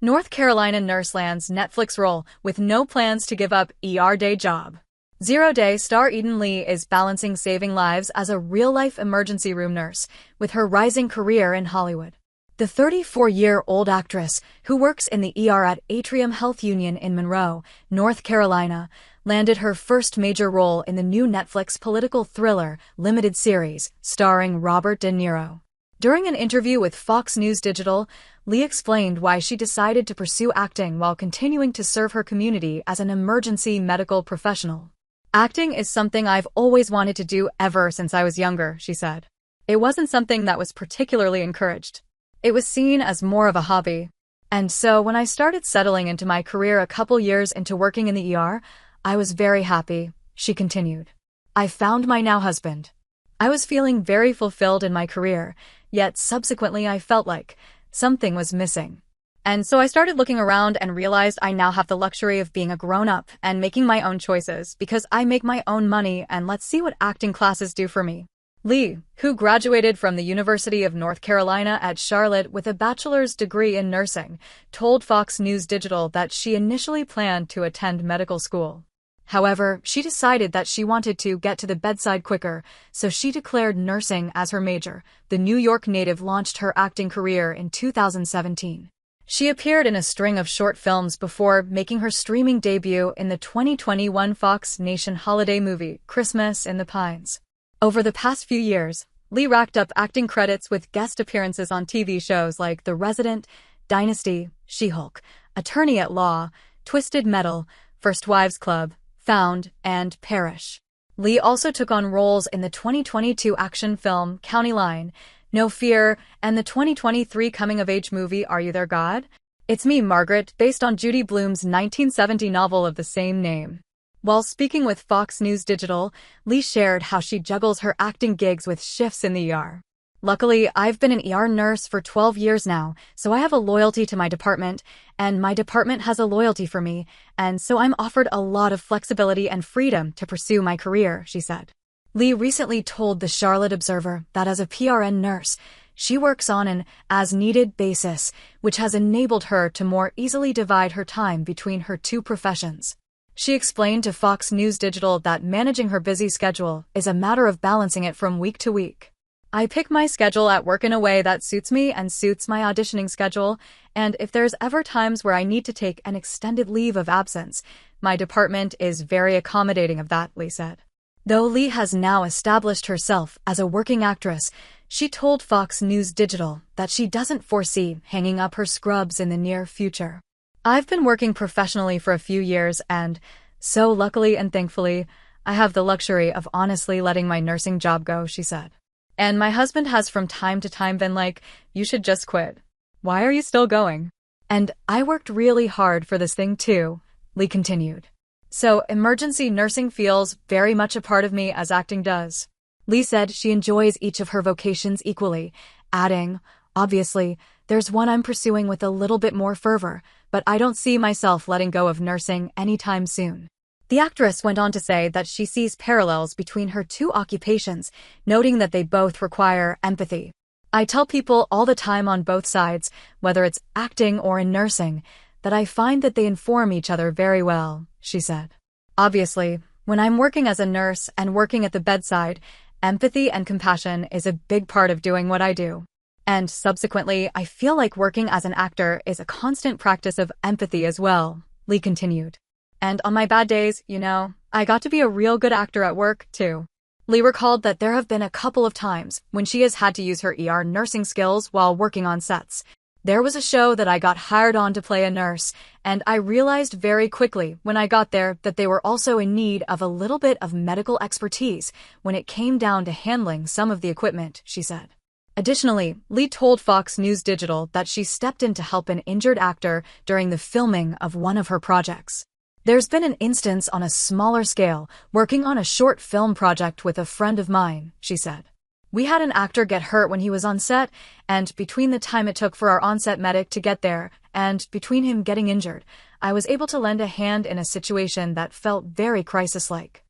North Carolina nurse lands Netflix role with no plans to give up day job. Zero Day star Eden Lee is balancing saving lives as a real-life emergency room nurse with her rising career in Hollywood. The 34-year-old actress, who works in the ER at Atrium Health Union in Monroe, North Carolina, landed her first major role in the new Netflix political thriller limited series starring Robert De Niro. During an interview with Fox News Digital, Lee explained why she decided to pursue acting while continuing to serve her community as an emergency medical professional. "Acting is something I've always wanted to do ever since I was younger," she said. "It wasn't something that was particularly encouraged. It was seen as more of a hobby. And so when I started settling into my career a couple years into working in the ER, I was very happy," she continued. "I found my now husband. I was feeling very fulfilled in my career, yet subsequently I felt like something was missing. And so I started looking around and realized I now have the luxury of being a grown-up and making my own choices because I make my own money, and let's see what acting classes do for me." Lee, who graduated from the University of North Carolina at Charlotte with a bachelor's degree in nursing, told Fox News Digital that she initially planned to attend medical school. However, she decided that she wanted to get to the bedside quicker, so she declared nursing as her major. The New York native launched her acting career in 2017. She appeared in a string of short films before making her streaming debut in the 2021 Fox Nation holiday movie, Christmas in the Pines. Over the past few years, Lee racked up acting credits with guest appearances on TV shows like The Resident, Dynasty, She-Hulk, Attorney at Law, Twisted Metal, First Wives Club, Found, and Parish. Lee also took on roles in the 2022 action film County Line, No Fear, and the 2023 coming-of-age movie Are You There, God? It's Me, Margaret, based on Judy Blume's 1970 novel of the same name. While speaking with Fox News Digital, Lee shared how she juggles her acting gigs with shifts in the ER. "Luckily, I've been an ER nurse for 12 years now, so I have a loyalty to my department, and my department has a loyalty for me, and so I'm offered a lot of flexibility and freedom to pursue my career," she said. Lee recently told the Charlotte Observer that as a PRN nurse, she works on an as-needed basis, which has enabled her to more easily divide her time between her two professions. She explained to Fox News Digital that managing her busy schedule is a matter of balancing it from week to week. "I pick my schedule at work in a way that suits me and suits my auditioning schedule, and if there's ever times where I need to take an extended leave of absence, my department is very accommodating of that," Lee said. Though Lee has now established herself as a working actress, she told Fox News Digital that she doesn't foresee hanging up her scrubs in the near future. "I've been working professionally for a few years, and so luckily and thankfully, I have the luxury of honestly letting my nursing job go," she said. "And my husband has from time to time been like, 'You should just quit. Why are you still going?' And I worked really hard for this thing too," Lee continued. "So emergency nursing feels very much a part of me as acting does." Lee said she enjoys each of her vocations equally, adding, "Obviously, there's one I'm pursuing with a little bit more fervor, but I don't see myself letting go of nursing anytime soon." The actress went on to say that she sees parallels between her two occupations, noting that they both require empathy. "I tell people all the time on both sides, whether it's acting or in nursing, that I find that they inform each other very well," she said. "Obviously, when I'm working as a nurse and working at the bedside, empathy and compassion is a big part of doing what I do. And subsequently, I feel like working as an actor is a constant practice of empathy as well," Lee continued. "And on my bad days, I got to be a real good actor at work, too." Lee recalled that there have been a couple of times when she has had to use her ER nursing skills while working on sets. "There was a show that I got hired on to play a nurse, and I realized very quickly when I got there that they were also in need of a little bit of medical expertise when it came down to handling some of the equipment," she said. Additionally, Lee told Fox News Digital that she stepped in to help an injured actor during the filming of one of her projects. "There's been an instance on a smaller scale, working on a short film project with a friend of mine," she said. "We had an actor get hurt when he was on set, and between the time it took for our on-set medic to get there and between him getting injured, I was able to lend a hand in a situation that felt very crisis-like."